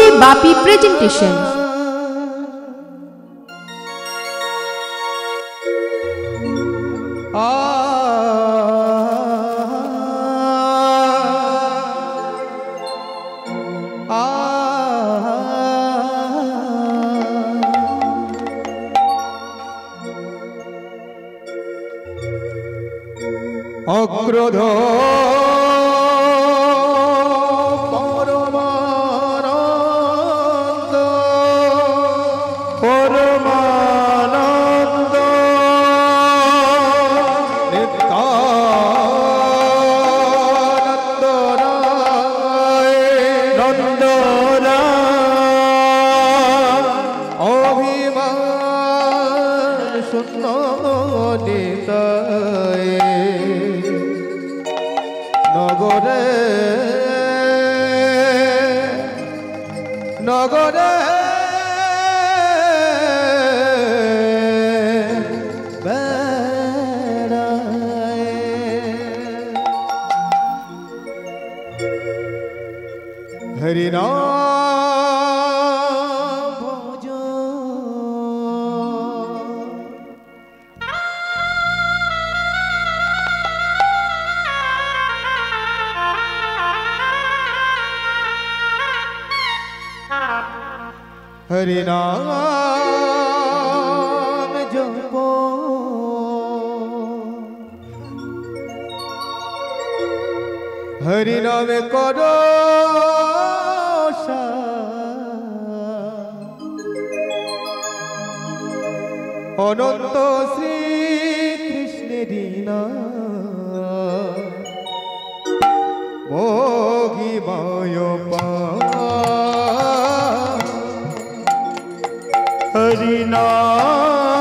DJ Bapi presentation. অক্রোধ পরমানন্দ নিত্যানন্দ নন্দন অভিমান শূন্য নিতায় নগরে নগরে বেড়ায় হরি নাম ভজ হরি নাম জপ হরি নামে কর অনন্ত শ্রী কৃষ্ণেরই নাম ভোগিবায় হরি নাম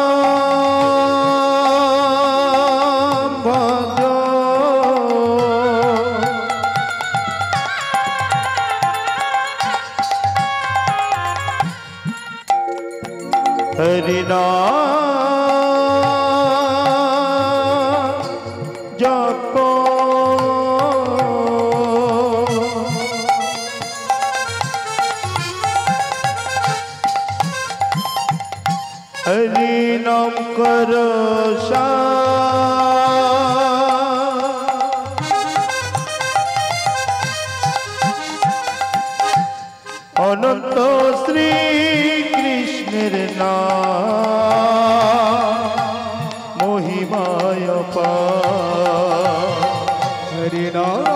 ভজ হরি নাম জপ হরি নাম কর অনন্ত শ্রী কৃষ্ণের নাম মহিমায় হরি নাম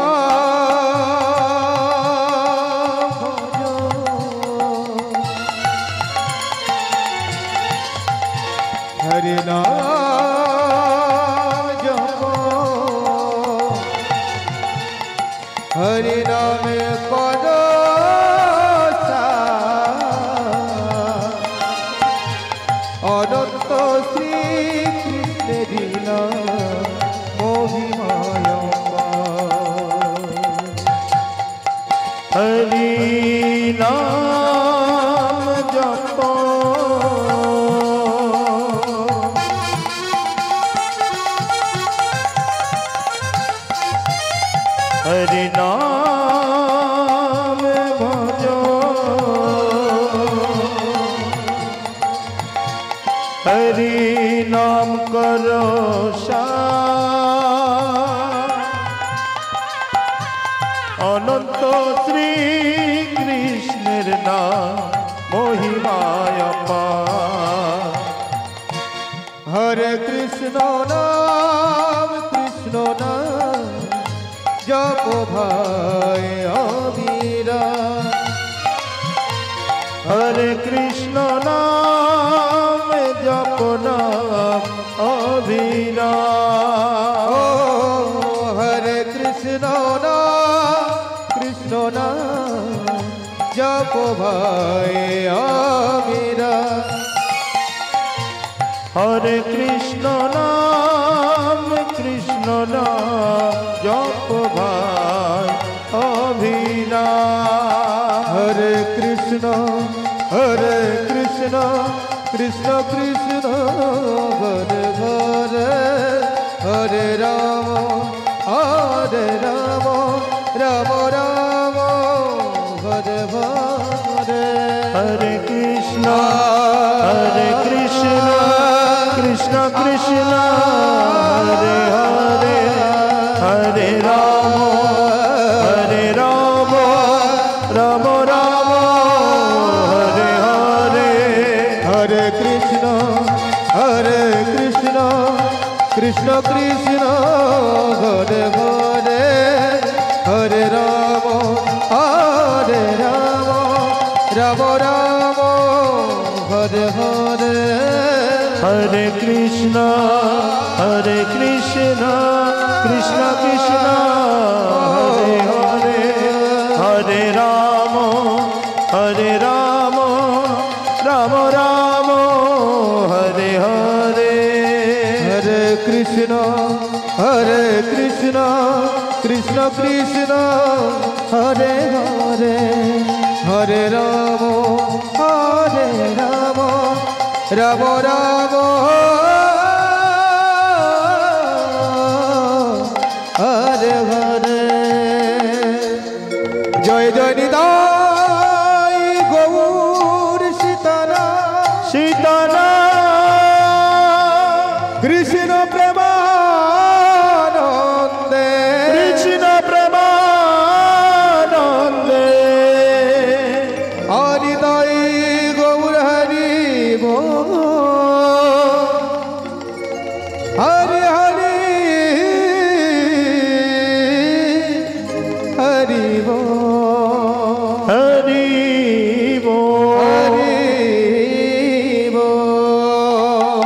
হরি নাম জপ হরি নামে কর অনন্ত শ্রী কৃষ্ণেরই নাম মহিমায় হরি নাম জপ হরি নাম ভজ হরি নাম কর অনন্ত শ্রী কৃষ্ণের নাম মহিমায় হরে কৃষ্ণ নাম জপ ভাই অবিরা হরে কৃষ্ণ নাম জপ নাম অবিরা হরে কৃষ্ণ নাম জপ ভাই অবিরা হরে কৃষ্ণ নাম জপ ভাই অভিরা হরে Krishna Krishna Krishna Hare Hare Hare Ram Ram Ram Hare Hare Hare Krishna, Krishna Krishna, Hare Hare, Hare Rama, Rama Rama, Hare Hare, Hare Krishna, Krishna Krishna, Hare Hare, Hare Rama, Rama Rama, Hare Hare, Hare Krishna, Krishna Krishna, Hare Hare, Hare Rama, Rama Rama, Hare Hare, Hare Krishna, Krishna Krishna, Hare Hare, Hare Rama, Rama Rama, Hare Hare। জয় জয় নিতাই গৌর সীতারাম, কৃষ্ণ প্রেমানন্দে, হরিদাই গৌর হরি বল, হরি হরি হরি বল, হরি বল,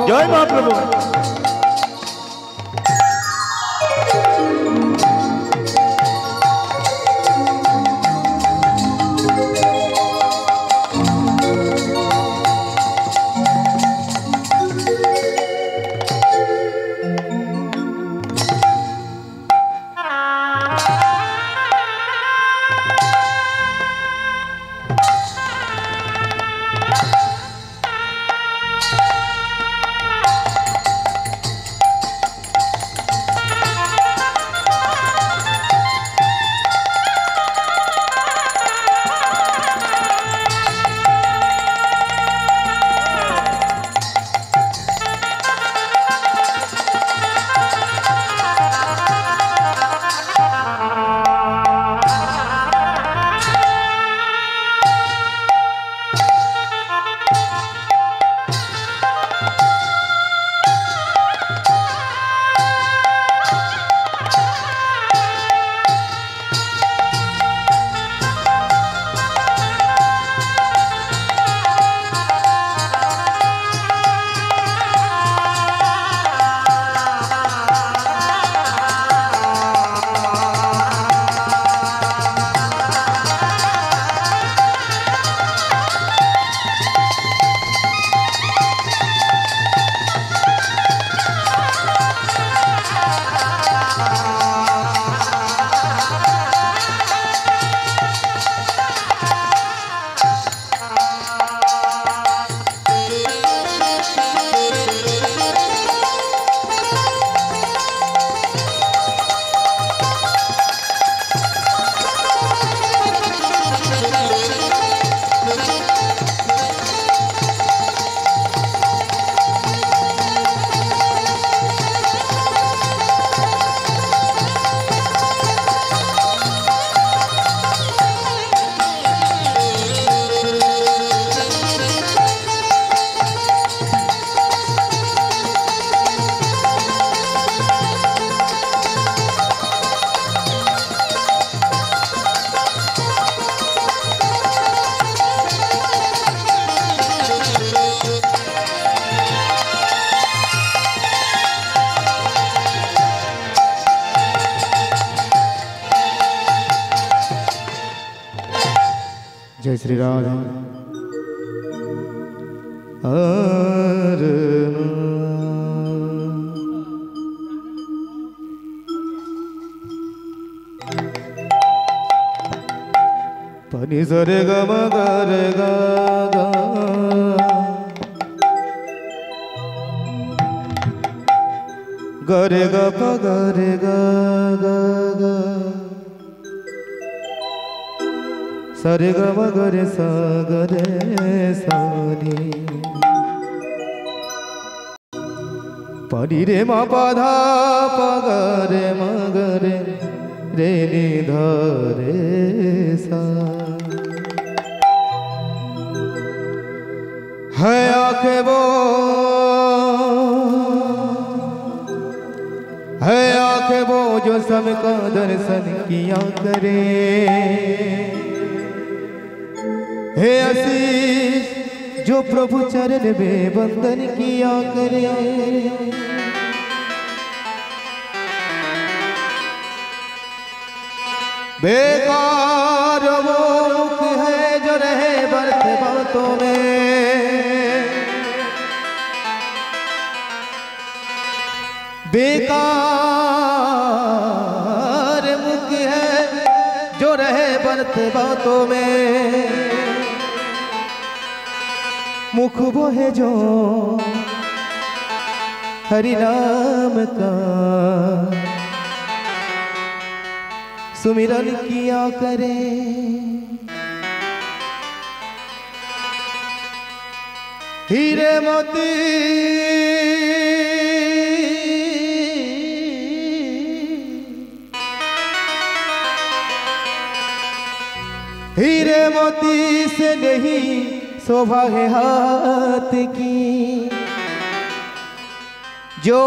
জয় মহাপ্রভু। जय श्री राधे। पनि सरे ग म ग रे ग ग ग रे ग प ग रे ग ग ग स सरे ग म ग रे सा ग रे सा नी पा नी रे मा पा धा पा ग रे म ग रे रे नी धा रे सा है आंखें वो है आंखें वो जो सबका दर्शन किया करे हे आशीष जो प्रभु चरण में वंदन किया करे बेकार वो मुख है जो रहे व्यर्थ बातों में बेकार मुख है जो रहे व्यर्थ बातों में मुख वो है जो हरि नाम का सुमिरन किया करे हीरे मोती हीरे मोती से नहीं शोभा है हाथ की जो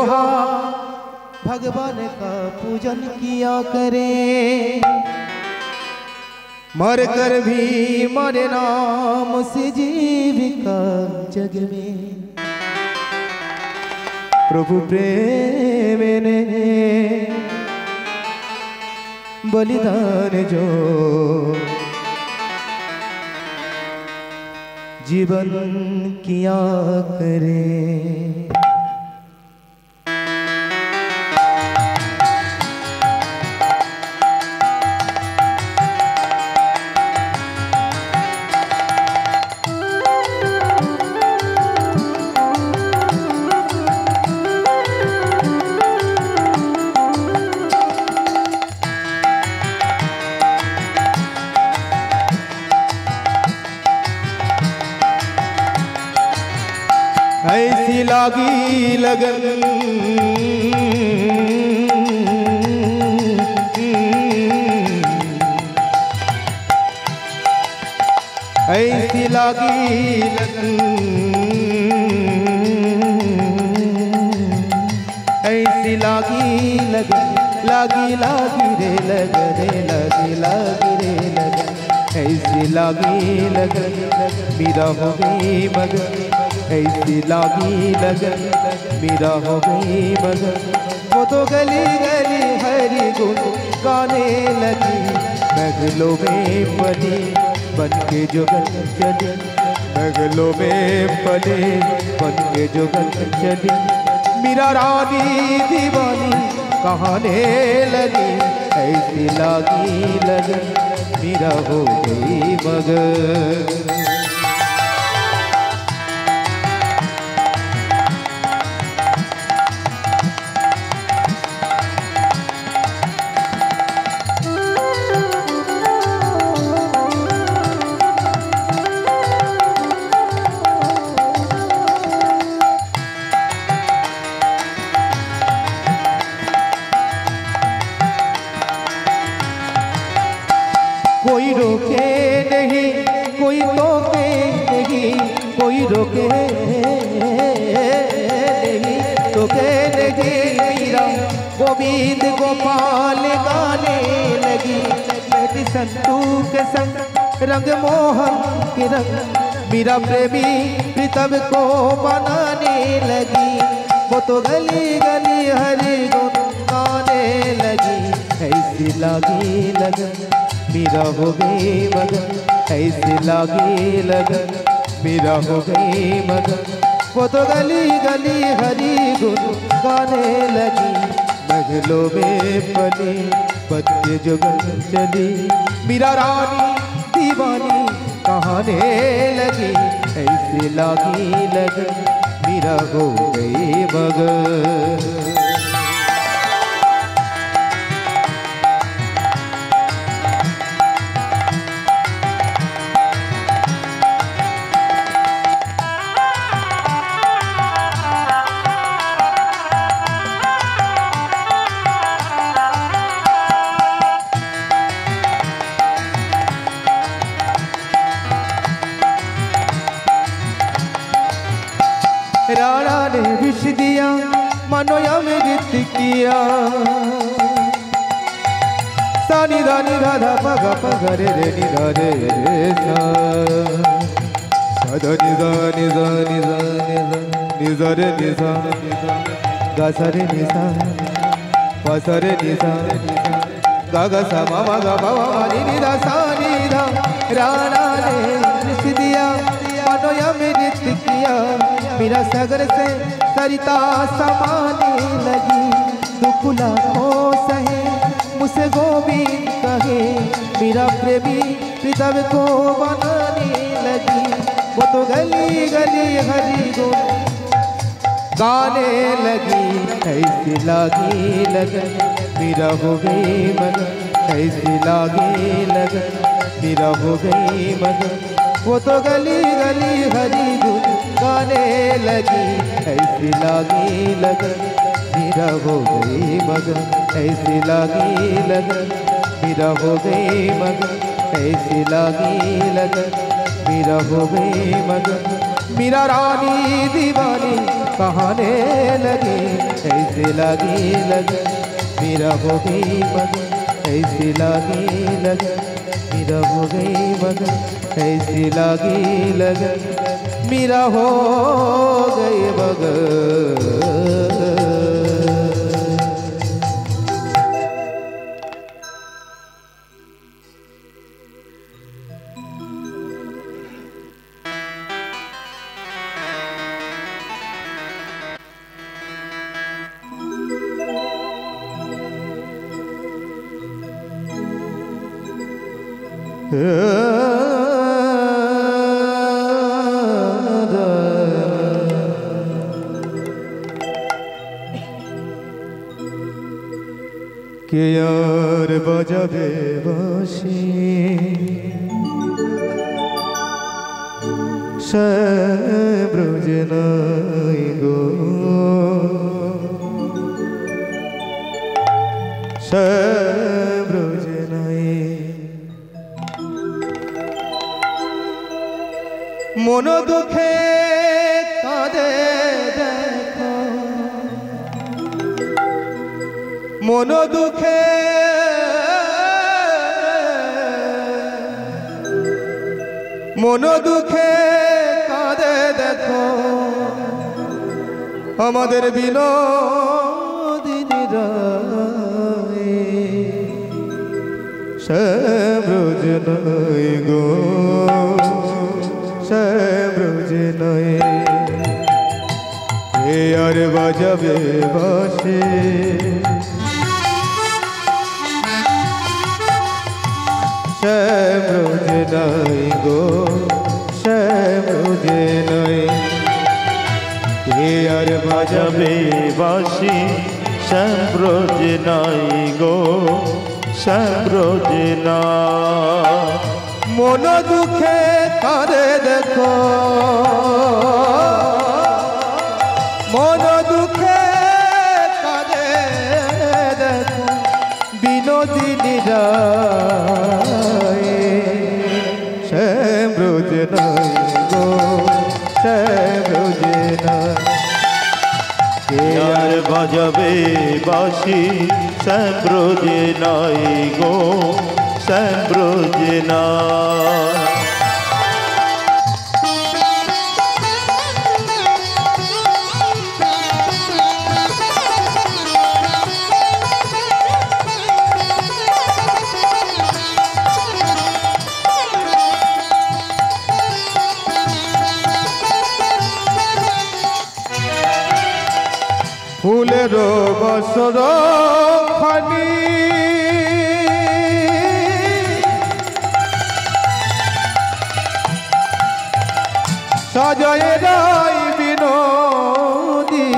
भगवान का पूजन किया करे मर कर भी मरे नाम से जीविका जग में प्रभु प्रेम ने बलिदान जो जीवन किया करे ऐसी लागी लगन ऐसी लागी लगन ऐसी लागी लगन लागी लागी रे लगन लागी लागी रे लगन ऐसी लागी लगन मेरा हो गई मगन ऐसी लागी लगन मेरा हो गई मगन वो तो गली गली हरी गुन गाने लगी नगलों में पली बन के जोगन चली नगलों में पले बन के जोगन चली मेरा रानी दीवानी कहाने लगी ऐसी लागी लगन मेरा हो गई मगन कोई रोके नहीं कोई टोके नहीं कोई रोके नहीं टोके नहीं मीरा गोविंद गोपाल गाने लगी बेटी संतू के संग रंग मोहन के रंग मीरा प्रेमी प्रीतम को बनाने लगी वो तो गली गली हरी गुन गाने लगी ऐसी लागी लगन मेरा हो गई मगन ऐसे लागी लगन मेरा हो गई मगन वो तो गली गली हरी गुन गाने लगी नगलों में पली बच्चे जोगन चली मेरा रानी दीवानी कहाने लगी ऐसे लागी लगन मेरा हो गई मगन राणा ने विष दिया मानो अमृत किया। सा नि धा नि धा धा प ग प ग रे रे नि धा रे रे सा ध नि धा नि धा नि धा नि धा रे नि धा ग सा रे नि सा प सा रे नि सा ग ग सा म म ग प म नि नि धा सा नि धा। राणा ने विष दिया मानो अमृत किया। मेरा सागर से सरिता समाने लगी। दुख लाखों सहे मुझसे गोविंद कहे। मेरा प्रेमी पृथ्वी को बनाने लगी। वो तो गली गली हरी गुण गाने लगी। कैसी लागी लगन मेरा हो गई मगन। कैसी लागी लगन मेरा हो गई मगन। वो तो गली गली हरी गुन गाने लगी। ऐसी लागी लगन मेरा हो गई मगन। ऐसी लागी लगन मेरा हो गई मगन। ऐसी लागी लगन मेरा हो गई मगन। मेरा रानी दीवानी कहाने लगी। ऐसी लागी लगन मेरा हो गई मगन। ऐसी लागी लगन मेरा हो गई मगन। ऐसी लागी लगन मेरा हो गई मगन। के यार बजाबे बाँशी সে ব্রজ নাই গো সে ব্রজ নাই মন দুঃখে কাঁদে দেখো মন দুঃখে মন দুঃখে কাঁদে দেখো আমাদের বিনোদিনী রায় সে ব্রজ নাই গো সে ব্রজ নাই এ আর বাজাবে বাঁশি সে ব্রজ নাই গো সে ব্রজ নাই কে আর বাজাবে বাঁশি সে ব্রজ নাই গো সে ব্রজ নাই মন দুঃখে কাঁদে দেখো মন দুঃখে কাঁদে দেখো বিনোদিনী রায় সে ব্রজ নাই গো সে ব্রজ নাই কে আর বাজাবে বাঁশি সে ব্রজ নাই গো সে ব্রজ নাই ফুলের বসর খানি সাজায় রাই বিনোদিনী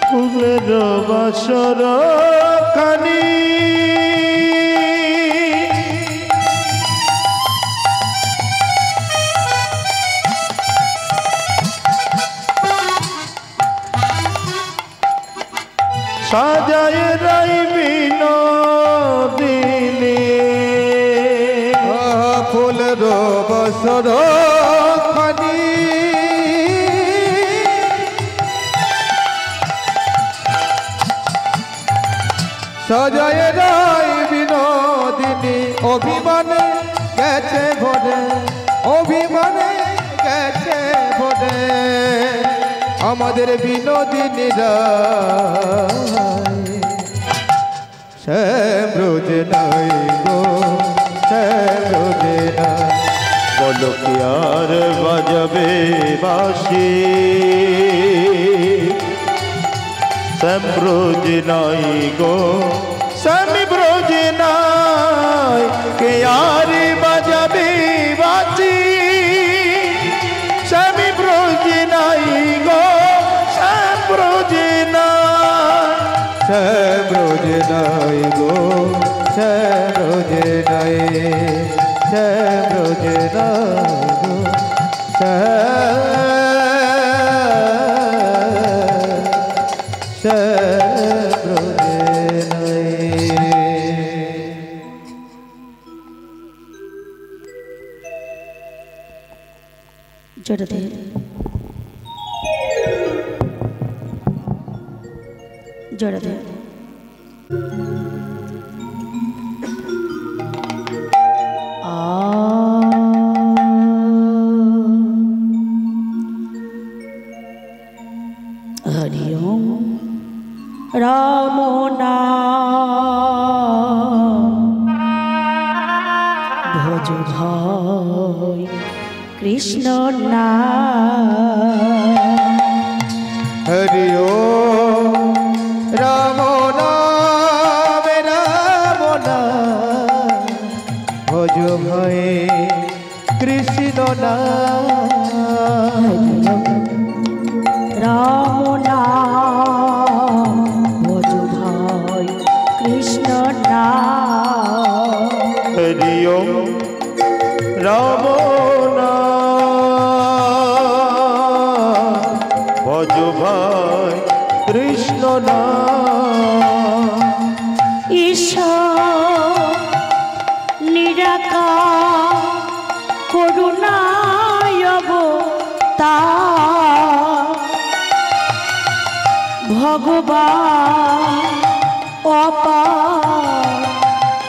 ফুলের বাসর খানি সাজায় রাই বিনোদিনী ফুলের বসর সজয় রায় বিনোদিনী অভিমানে গেছে ভরে, অভিমানে গেছে ভরে আমাদের বিনোদিনী রায়। শ্যামরোজ নাই গো শ্যামরোজ নাই, বলো কি আর বাজাবে বাঁশি, শ্যামব্রজ নাই গো স্বামী ব্রজ নাই, কে আর বাজাবে বাঁশি, স্বামী ব্রজ নাই গো শ্যামব্রজ নাই। শ্যামরোজ নাই গো শ্যামরোজ নাই, শ্যামরোজ নাই গো শ্যামরোজ নাই। জড়দে জড়দে হরি ওম রাম নাম ভজ ভাই কৃষ্ণ নাম। হরি ওম রাম নাম রাম নাম ভজ ভয়ে কৃষ্ণ নাম। রাম নাম ভজ ভাই কৃষ্ণ নাম। হরি ওম রাম নাম ভজ ভাই কৃষ্ণ নাম। ঈশ্বর নিরাকার করুণায় অবতার, ভগবান অপার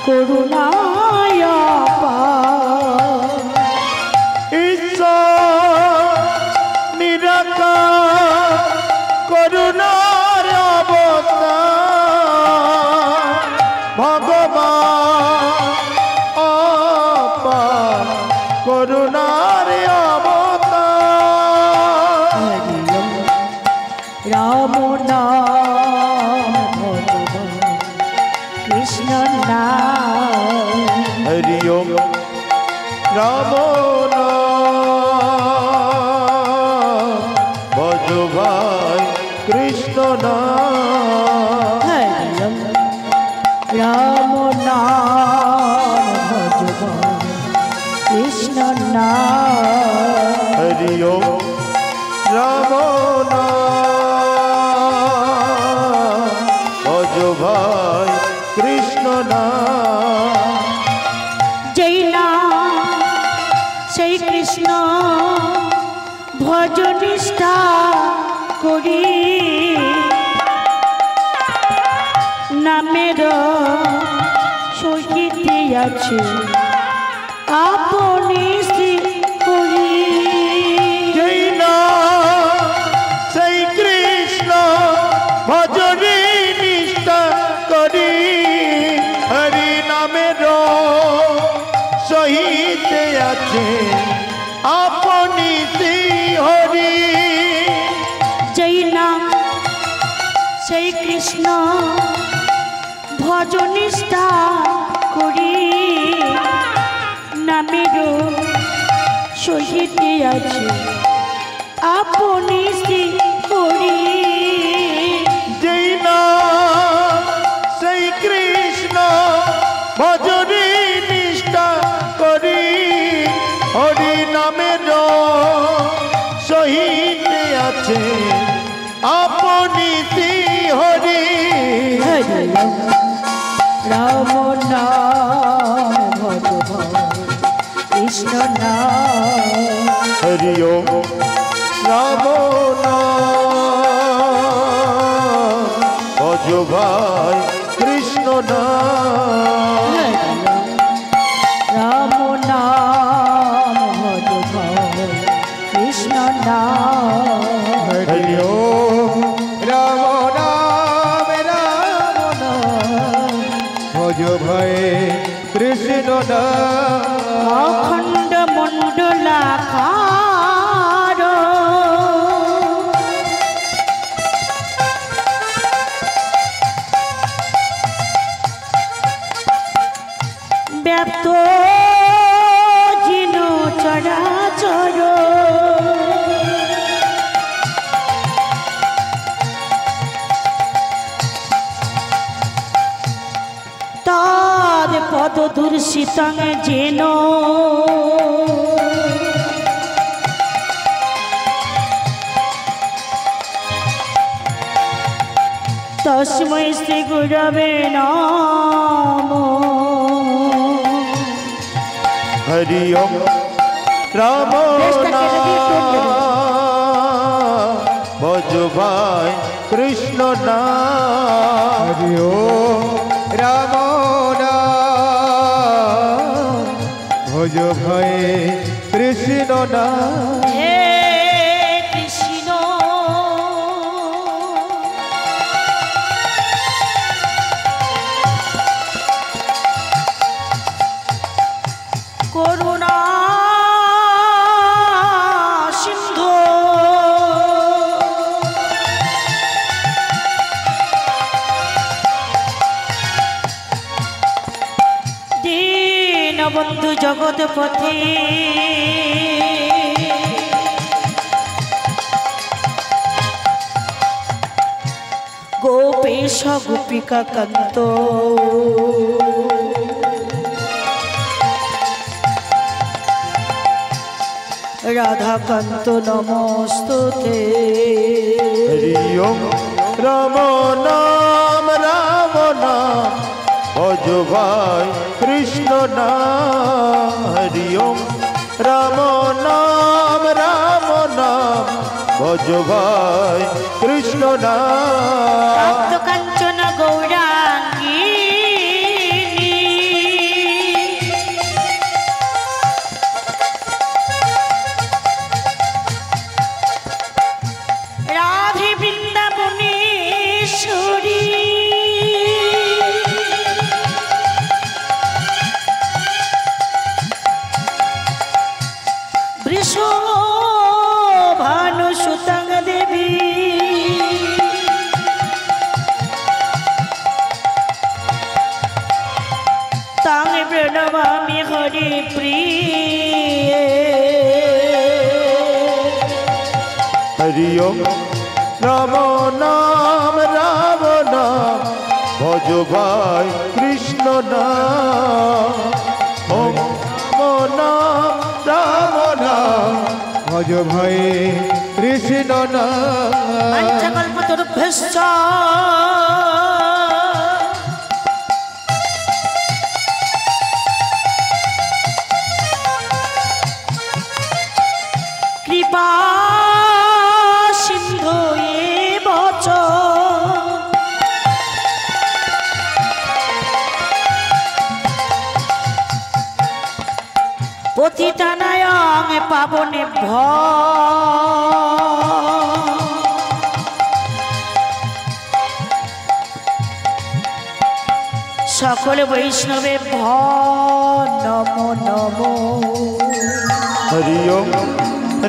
করুণায় অপার। ঈশ্বর নিরাকার করুণার অবতার, ভগবান অপার করুণার অবতার। রাম নাম ভগবান কৃষ্ণ নাম। হরি ওম রাম নাম ভজ ভাই কৃষ্ণ নাম। হরি ওম রাম নাম ভগবান কৃষ্ণ নাম। হরি ওম রাম নাম ভজ ভাই কৃষ্ণ নাম। যেই নাম সেই কৃষ্ণ ভজ নিষ্ঠা করি, নামের সহিতে আছে আপনি শ্রী হরি। যেই নাম সেই কৃষ্ণ ভজরি নিষ্ঠা করি, হরি নামের সহিত আছে আপনি শ্রী হরি। যেই নাম সেই কৃষ্ণ ভজ নিষ্ঠা করি, নামের সহিতে আছে আপনি শ্রী হরি। যেই নাম সেই কৃষ্ণ ভজরি নিষ্ঠা করি, হরি নামের সহিত আছে আপনি শ্রী হরি। হরি ওম রাম নাম ভগবান কৃষ্ণ নাম। হরি ওম রাম নাম ভজ ভাই কৃষ্ণ নাম রাম নাম ভজ ভাই কৃষ্ণ নাম হরি ওম রাম নাম রাম নাম ভজ ভয়ে কৃষ্ণ নাম অখণ্ড মণ্ডলাকার ব্যাপ্ত জিন চরাচর তার পদ দূষিতং যেন তস্मै শ্রী গুরবে নমঃ হরি ওম রাম নাম ভজ ভাই কৃষ্ণ নাম হরি ওম রাম নাম ভজ ভয়ে কৃষ্ণ নাম হে কৃষ্ণ করুণা সিন্ধু দীনবন্ধু জগৎপতি গোপেশ গোপিকা কান্ত রাধাকান্ত নমস্তুতে হরি ওম রাম নাম ভজ ভাই কৃষ্ণ নাম হরি ওম রাম নাম ভজ ভাই কৃষ্ণ নাম তপ্ত কাঞ্চন গৌরাঙ্গী রাধে বৃন্দাবনেশ্বরী বৃষভানুসুতং দেবী তাং প্রণমামি হরি প্রিয়ে হরি ওম রাম নাম ভজ ভাই কৃষ্ণ নাম ওম রাম নাম ভজ ভয়ে কৃষ্ণ নাম পঞ্চকল্পতরুভ্যশ্চ কৃপা সিন্ধু এব চ পতিতানায়ং পাবনেভ্য সকল বৈষ্ণবেভ্য নমো নমো হরি ওম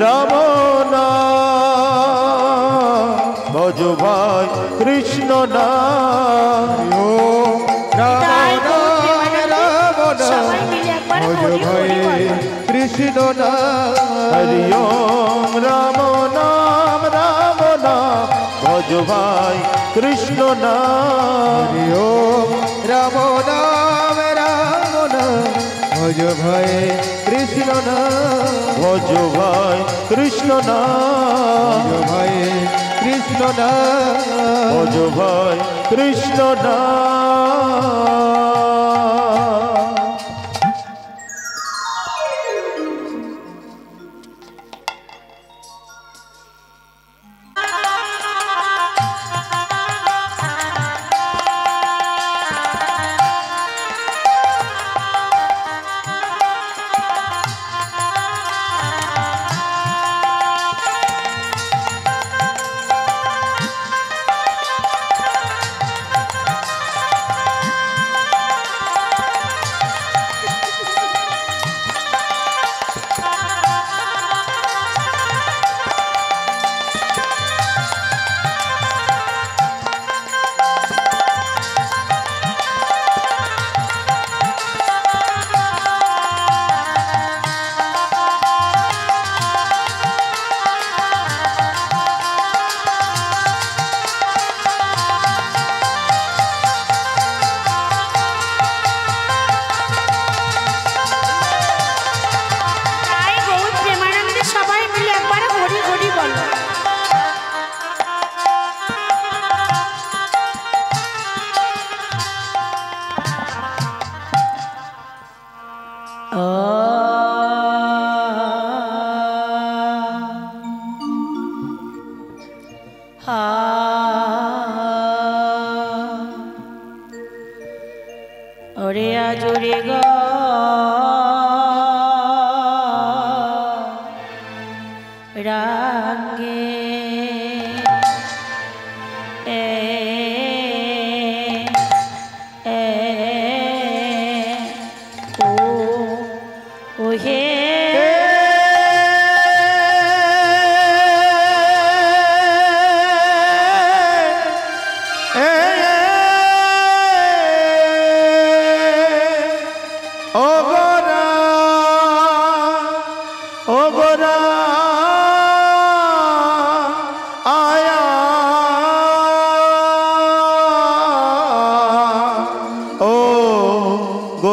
রাম নাম ভজ ভাই কৃষ্ণ নাম ওম রাম নাম সবাই মিলে একবার ভজ হরি হরি ভয়ে বলো। কৃষ্ণ নাম হরি ওম রাম নাম ভজ ভাই কৃষ্ণ নাম হরি ওম রাম নাম ভজ ভয়ে কৃষ্ণ নাম ভজ ভাই কৃষ্ণ নাম ভজ ভয়ে কৃষ্ণ নাম ভজ ভাই কৃষ্ণ নাম ওরে আজরে গো রাঙ্গে ও হে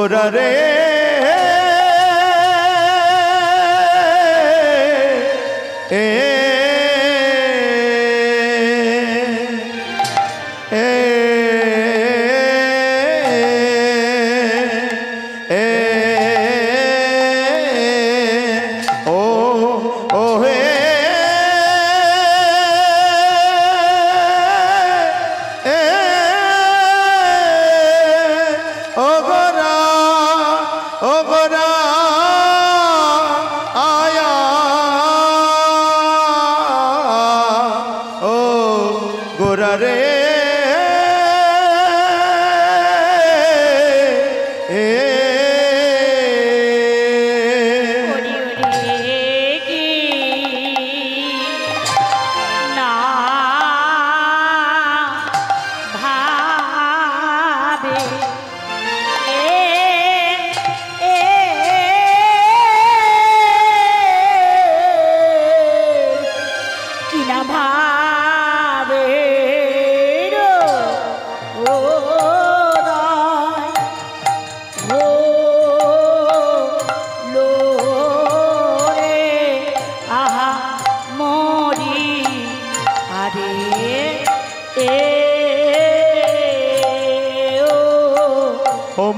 রে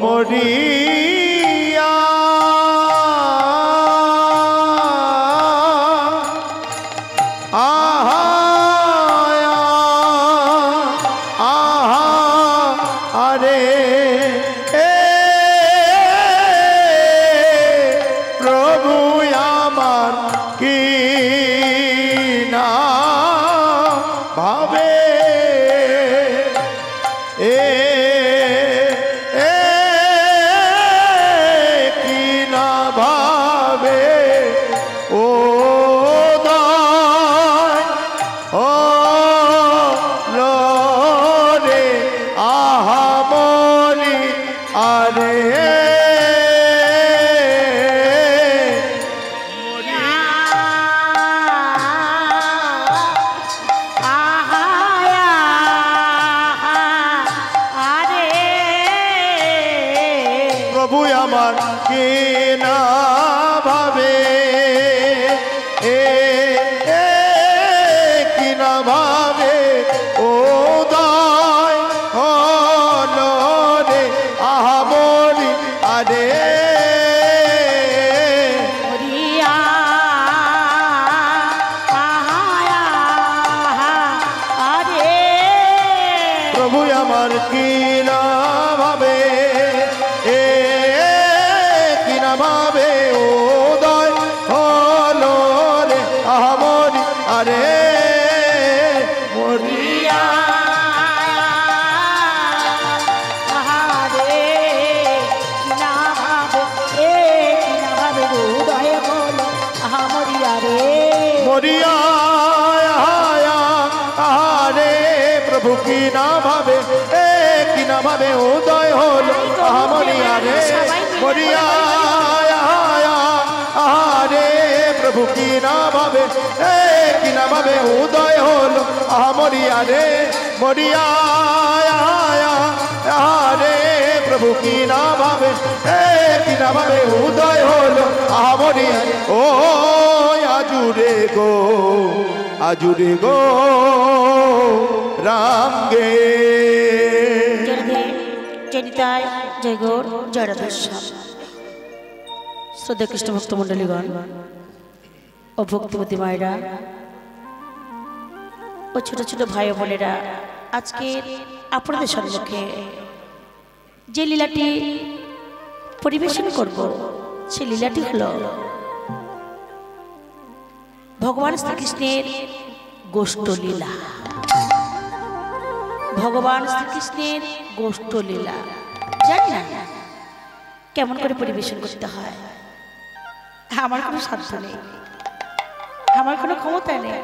মরিয়া আহা আহা আরে প্রভু আমার কি না ভাবে প্রভু আমার কে না ভাবে কি না ভাবে ও দয় হলো রে আহা বলি আরে প্রভু আমার কি না ভাবে ভাবে ও দয় হলো রে আহমরি আরে মরিয়া আহারে কিনা ভাবে কিনা ভাবে হৃদয় হলো আহমরিয়া রে মরিয়া আহারে প্রভু কি না ভাবে কি না ভাবে উদয় হলো আহমরিয়া রে মরিয়া প্রভু কি না ভাবে কি না ভাবে উদয় হলো আহমরিয়া রে মরিয়া রে প্রভু কি না ভাবে কি না ভাবে উদয় হলো আহমরিয়া ও আজুরে গো রামগে জয়দেব জয়নিতাই জয় গৌর জয় রাধেশ্যাম। শ্রদ্ধা কৃষ্ণ ভক্ত মন্ডলীগণ ও ভক্তিমতী মায়েরা ও ছোট ছোট ভাই বোনেরা, আজকে আপনাদের সম্মুখে যে লীলাটি পরিবেশন করব সেই লীলাটি হল ভগবান শ্রীকৃষ্ণের গোষ্ঠ লীলা। ভগবান শ্রীকৃষ্ণের গোষ্ঠ লীলা জানি না কেমন করে পরিবেশন করতে হয়। আমার কোনো সাধ্য নেই, আমার কোনো ক্ষমতা নেই।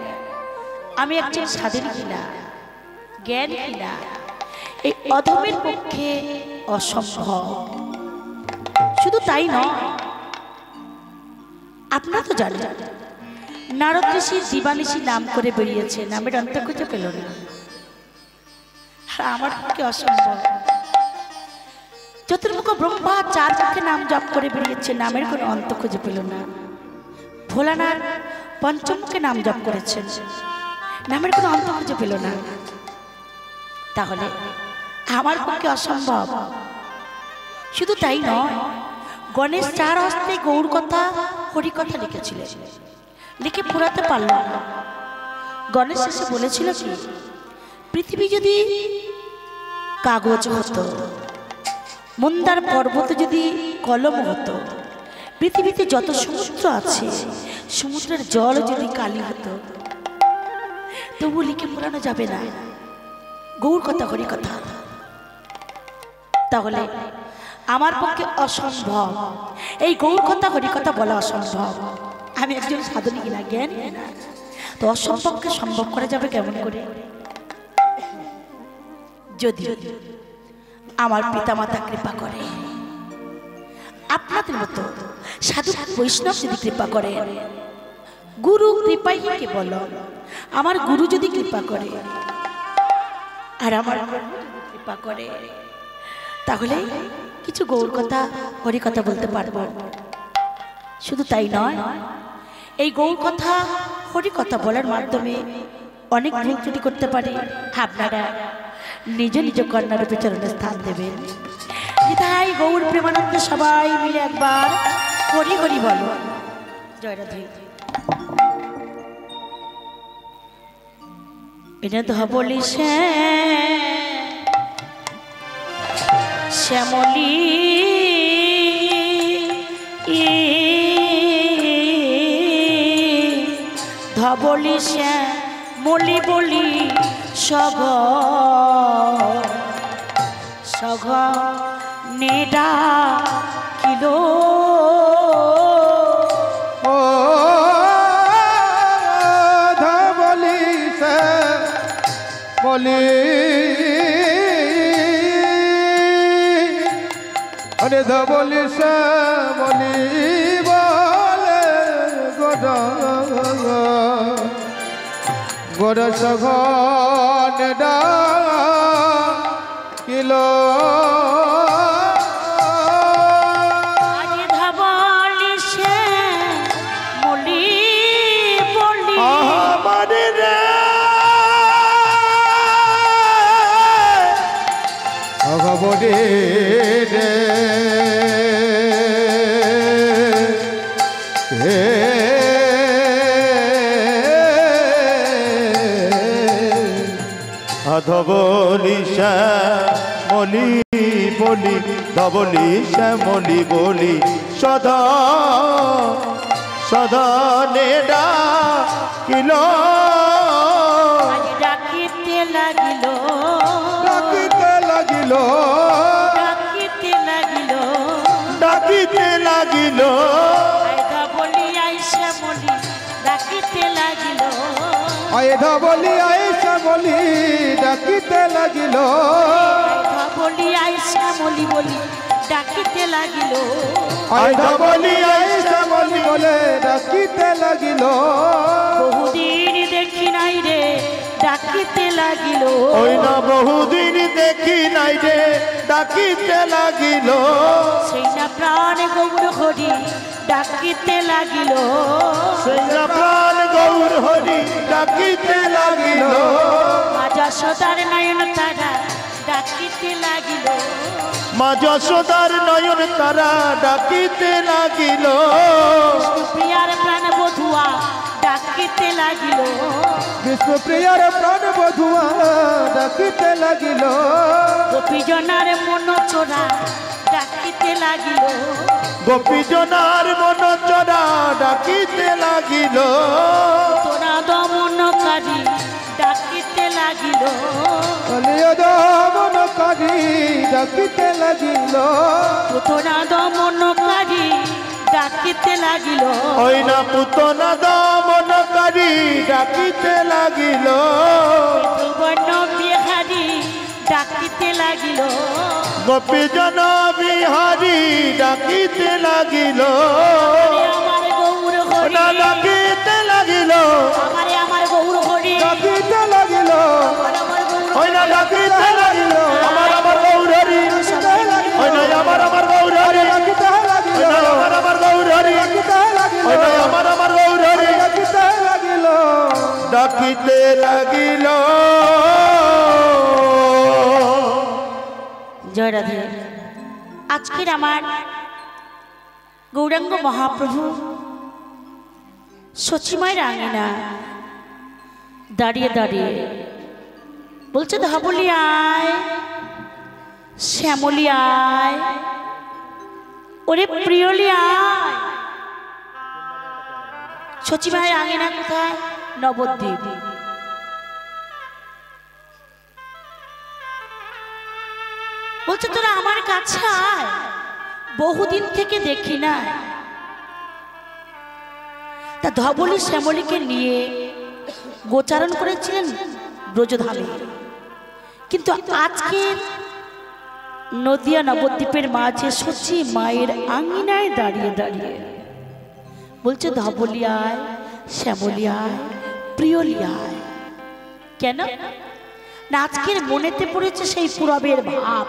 আমি একজন সাধের কিনা, জ্ঞান কিনা, এই অধমের পক্ষে অসম্ভব। শুধু তাই নয়, আপনারা তো জানেন নারদ ঋষি দিবানিশি নাম করে বেরিয়েছে, নামের অন্ত খুঁজে পেল না। আমার পক্ষে অসম্ভব। চতুর্মুখ ব্রহ্মা 4 মুখে নাম জপ করে বেরিয়েছে, নামের কোনো অন্ত খুঁজে পেল না। ভোলানাথ পঞ্চমুখে নাম জপ করেছেন, নামের কোনো অন্ত খুঁজে পেল না। তাহলে আমার পক্ষে অসম্ভব। শুধু তাই নয়, গণেশ 4 হস্তে গৌর কথা হরিকথা লিখেছিলেন, লিখে পুরাতে পারল না। গণেশ এসে বলেছিল কি, পৃথিবী যদি কাগজ হতো, মন্দার পর্বত যদি কলম হতো, পৃথিবীতে যত সমুদ্র আছে সমুদ্রের জল যদি কালি হতো, তবু লিখে পুরানো যাবে না গৌর কথা হরি কথা। তাহলে আমার পক্ষে অসম্ভব, এই গৌর কথা হরি কথা বলা অসম্ভব। আমি একজন সাধনী কিনা, জ্ঞান কিনা, তো অসম্ভবকে সম্ভব করা যাবে কেমন করে? যদি আমার পিতামাতা কৃপা করে, আপনাদের মতো সাধু বৈষ্ণব যদি কৃপা করে, গুরু কৃপাই কেবল, আমার গুরু যদি কৃপা করে আর আমার কৃপা করে, তাহলে কিছু গৌর কথা হরি কথা বলতে পারবো। শুধু তাই নয়, এই গৌর কথা হরি কথা বলার মাধ্যমে অনেক ভুল ত্রুটি করতে পারে। আপনারা নিজ নিজ কন্যারূপে চরণে স্থান দেবেন। তাই গৌর প্রেমানন্দে সবাই মিলে একবার হরি হরি বলো। জয় রাধে। এটা ধবলি শ্যামলী ধবলি শ্যামলী বলি সগ সগ নেডা কিলো ও ধবলি শ্যামলী अरे धबली श्यामली बोले गोदा गोदा सघन डा किलो ভগবদে রে ধবলি শ্যামলী বলি, ধবলি শ্যামলী বলি সদা সদা নেডা কিলো ডাকিতে লাগিল ডাকিতে লাগিল ডাকিতে লাগিল ডাকিতে লাগিল ধবলি আইসা বলি ডাকিতে লাগিল আয় ধবলি আইসা বলি ডাকিতে লাগিল ধবলি আইসা বলি বলি ডাকিতে লাগিল আয় ধবলি আইসা বলি বলে ডাকিতে লাগিল বহুদিন দেখি নাই রে ডাকিতে লাগিল ওই না বহুদিন দেখি নাই রে ডাকিতে লাগিল সেই না প্রাণ গৌর হরি ডাকিতে লাগিল সেই না প্রাণ গৌর হরি ডাকিতে লাগিল মাজা সদার নয়ন তারা ডাকিতে লাগিল মা যশোদার নয়ন তারা ডাকিতে লাগিল, প্রিয়ার প্রাণ বধুয়া ডাকিতে লাগিল, বিষ্ণুপ্রিয়ার প্রাণ বধুয়া ডাকিতে লাগিল, গোপীজনার মন চোরা ডাকিতে লাগিল, গোপীজনার মন চড়া ডাকিতে লাগিল, তোরা দমনকারী ডাকিতে লাগিল, কলিয় দমনকারী ডাকিতে লাগিল, তোরা দমনকারী ডাকিতে লাগিল, ওই না পুতনা দমনকারী ডাকিতে লাগিল, ত্রিবর্ণ বিহারী ডাকিতে লাগিল, গোপীজন বিহারী ডাকিতে লাগিল, আমার গৌর হরি, না ডাকিতে লাগিল, আমার গৌর হরি, ডাকিতে লাগিল, আমার গৌর ওই না ডাকিতে লাগিল, আমার গৌরী, ওই না আমার গৌরী, ডাকিতে লাগিল, ওই না আমার গৌরী, ডাকিতে লাগিল, ওই না আমার গৌরী, ডাকিতে লাগিল, ডাকিতে লাগিল। জয় রাধে। আজকের আমার গৌরাঙ্গ মহাপ্রভু সচিমায়ের আঙিনা দাঁড়িয়ে দাঁড়িয়ে বলছে, ধবলি আয়, শ্যামলি আয়, ওরে প্রিয়লি আয়। সচিমায়ের আঙিনা কোথায়? নবদ্বীপ। বলছে, তোরা আমার কাছে আয়, বহুদিন থেকে দেখি না। তা ধবলি শ্যামলীকে নিয়ে গোচারণ করেছিলেন ব্রজধামে, কিন্তু আজকে নদিয়া নবদ্বীপের মাঝে সচি মায়ের আঙিনায় দাঁড়িয়ে দাঁড়িয়ে বলছে, ধবলি আয়, শ্যামলী আয়, প্রিয়লি আয়। কেন না? আজকের মনেতে পড়েছে সেই পুরবের ভাব,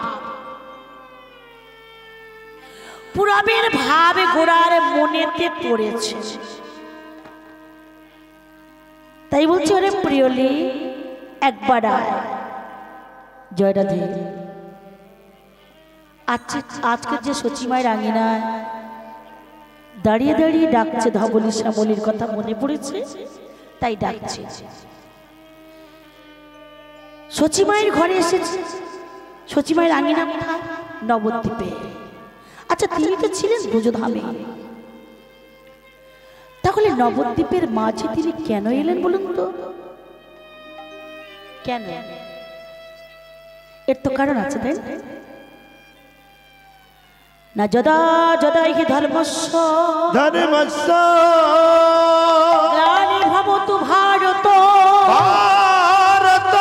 পুরবের ভাবে গোড়ার মনেতে পড়েছে। তাই বলছে, ওরে প্রিয়লি একবার আয়। জয় রাধে। আজকের যে সচিমায়ের আঙিনায় দাঁড়িয়ে দাঁড়িয়ে ডাকছে, ধবলি শ্যামলীর কথা মনে পড়েছে, তাই ডাকছে। সচিমায়ের ঘরে এসেছে। সচিমায়ের আঙিনা কোথায়? নবদ্বীপে। আচ্ছা, তিনি তো ছিলেন ব্রজধামে, তাহলে নবদ্বীপের মাঝে তিনি কেন এলেন বলুন তো? কেন? এর তো কারণ আছে, তাই না? যদা যদা হি ধর্মস্য ধর্মস্য গ্লানি ভবতু ভারত ভারত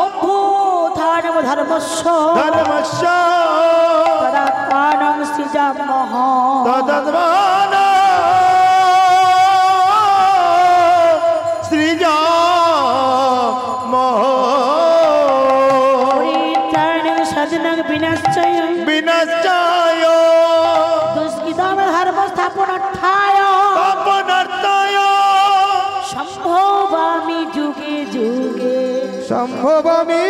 অভ্যুত্থানম ধর্মস্য ধর্মস্য তদাত্মানং সৃজামহ। তদদ্মান সৃজামহ পরিত্রাণং সাধনং বিনাশ্চয় বিনাশ্চায় দুষ্কৃতম ধর্ম স্থাপনার্থায় পাপনার্থায় সম্ভবামি যুগে যুগে। সম্ভবামি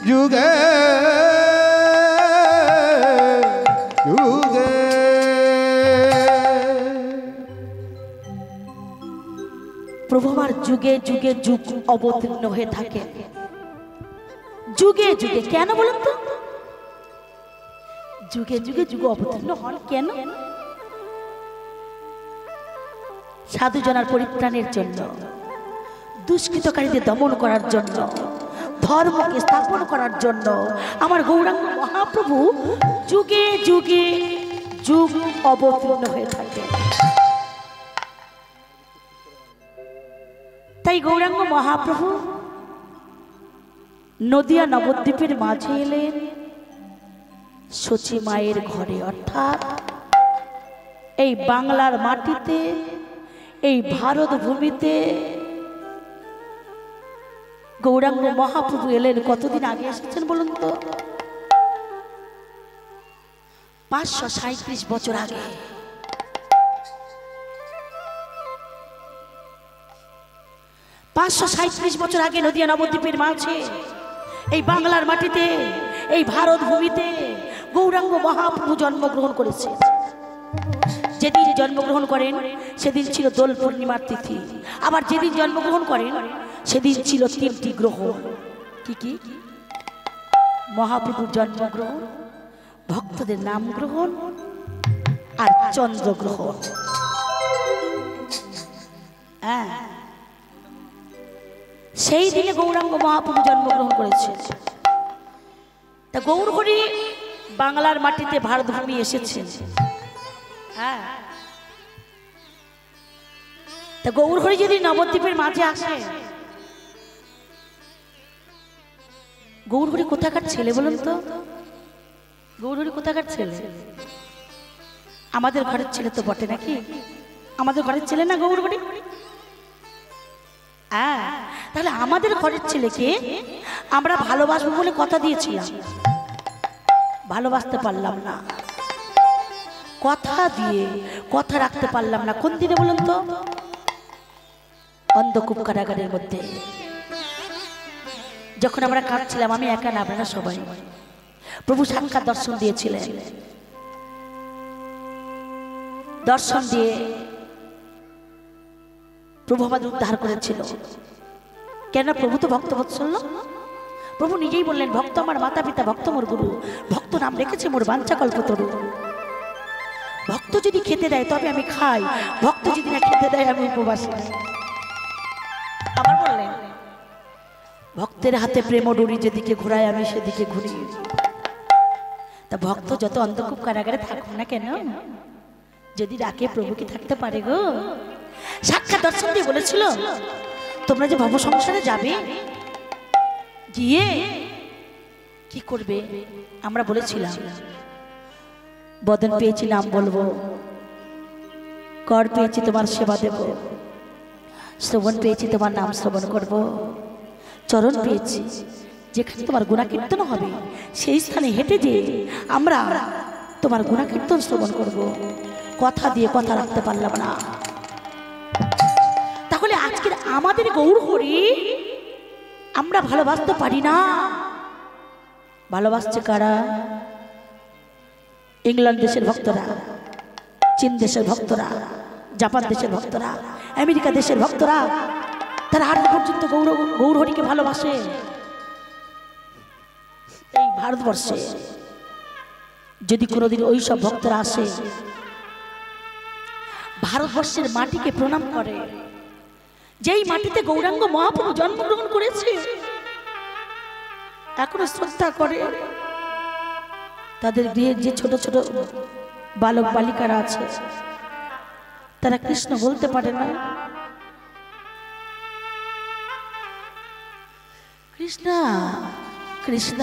যুগে যুগে। প্রভু আমার যুগে যুগে যুগ অবতীর্ণ হয়ে থাকে, যুগে যুগে। কেন বলুন তো? যুগে যুগে যুগ অবতীর্ণ হন কেন? সাধু জনার পরিত্রাণের জন্য, দুষ্কৃতকারীদের দমন করার জন্য, ধর্মকে স্থাপন করার জন্য আমার গৌরাঙ্গ মহাপ্রভু যুগে যুগে যুগ অবতীর্ণ হয়ে থাকে। তাই গৌরাঙ্গ মহাপ্রভু নদিয়া নবদ্বীপের মাঝে এলেন সচি মায়ের ঘরে, অর্থাৎ এই বাংলার মাটিতে, এই ভারত ভূমিতে গৌরাঙ্গ মহাপ্রভু এলেন। কতদিন আগে এসেছেন বলুন তো? 537 বছর আগে। 537 বছর আগে নদিয়া নবদ্বীপের মাঝে এই বাংলার মাটিতে, এই ভারত ভূমিতে গৌরাঙ্গ মহাপ্রভু জন্মগ্রহণ করেছে। যেদিন জন্মগ্রহণ করেন সেদিন ছিল দোল পূর্ণিমার তিথি, আবার যেদিন জন্মগ্রহণ করেন সেদিন ছিল 3টি গ্রহণ। কি কি? মহাপ্রভুর জন্মগ্রহণ, ভক্তদের নাম গ্রহণ আর চন্দ্রগ্রহণ। হ্যাঁ, সেই দিনে গৌরাঙ্গ মহাপ্রভু জন্মগ্রহণ করেছে। তা গৌরহরি বাংলার মাটিতে ভারত ভূমি এসেছেন। হ্যাঁ, তা গৌরহরি যদি নবদ্বীপের মাঝে আসে, গৌরহরি কোথাকার ছেলে বলুন তো? গৌরহরি কোথাকার ছেলে? আমাদের ঘরের ছেলে তো বটে নাকি? আমাদের ঘরের ছেলে না গৌরহরি? হ্যাঁ, তাহলে আমাদের ঘরের ছেলেকে আমরা ভালোবাসবো বলে কথা দিয়েছিলাম, ভালোবাসতে পারলাম না। কথা দিয়ে কথা রাখতে পারলাম না। কোন দিনে বলুন তো? অন্ধকূপ কারাগারের মধ্যে যখন আমরা কাঁদছিলাম, আমি একা না, আপনারা সবাই, প্রভু সাক্ষাৎ দর্শন দিয়েছিলেন। দর্শন দিয়ে প্রভু আমাদের উদ্ধার করেছিল। কেন? প্রভু তো ভক্ত বৎসল। প্রভু নিজেই বললেন, ভক্ত আমার মাতা পিতা, ভক্ত মোর গুরু, ভক্ত নাম রেখেছে মোর বাঞ্ছা কল্পতরু। ভক্ত যদি খেতে দেয় তবে আমি খাই, ভক্ত যদি না খেতে দেয় আমি উপবাসী। আবার বললেন, ভক্তের হাতে প্রেম ডুরি যেদিকে ঘুরায় আমি সেদিকে ঘুরি। তা ভক্ত যত অন্ধকূপ কারাগারে থাকুক না কেন, যদি ডাকে প্রভু কি থাকতে পারে গো? সাক্ষাৎ দর্শন দিয়ে বলেছিল, তোমরা যে ভব সংসারে যাবে, গিয়ে কি করবে? আমরা বলেছিলাম, বদন পেয়েছি নাম বলবো, কর পেয়েছি তোমার সেবা দেব, শ্রবণ পেয়েছি তোমার নাম শ্রবণ করব, চরণ পেয়েছি যেখানে তোমার গুণাকীর্তন হবে সেই স্থানে হেঁটে যে আমরা তোমার গুণাকীর্তন শ্রবণ করব। কথা দিয়ে কথা রাখতে পারলাম না। তাহলে আজকের আমাদের গৌরহরি আমরা ভালোবাসতে পারি না। ভালোবাসছে কারা? ইংল্যান্ড দেশের ভক্তরা, চীন দেশের ভক্তরা, জাপান দেশের ভক্তরা, আমেরিকা দেশের ভক্তরা, তারা আজ পর্যন্ত গৌরহরিকে ভালোবাসে। এই ভারতবর্ষে যদি কোনোদিন ওই সব ভক্তরা আসে, ভারতবর্ষের মাটিকে প্রণাম করে, যেই মাটিতে গৌরাঙ্গ মহাপ্রভু জন্মগ্রহণ করেছে, এখনো শ্রদ্ধা করে। তাদের গৃহে যে ছোট ছোট বালক বালিকারা আছে, তারা কৃষ্ণ বলতে পারে না। কৃষ্ণ কৃষ্ণ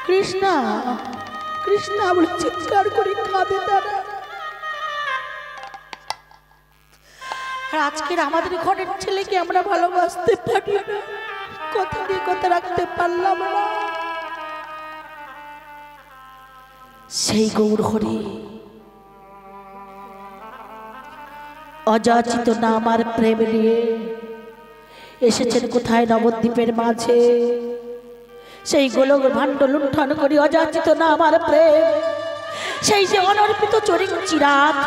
কৃষ্ণ কৃষ্ণ বলে চিৎকার করে কাঁদে তারা। আর আজকের আমাদের ঘরের ছেলেকে আমরা ভালোবাসতে পারি না, কথা দিয়ে কথা রাখতে পারলাম না। সেই গৌরহরি অযাচিত নাম আর প্রেম নিয়ে এসেছেন কোথায়? নবদ্বীপের মাঝে। সেই গোলক ভাণ্ড লুণ্ঠন করি অযাচিত নাম আর প্রেম, সেই যে অনর্পিত চরিং চিরাত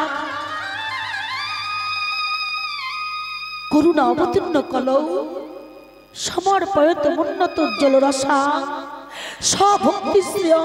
করুণা অবতীর্ণ কলৌ সমর্পয়ত উন্নত উজ্জ্বল রসা স্বভক্তি শ্রেয়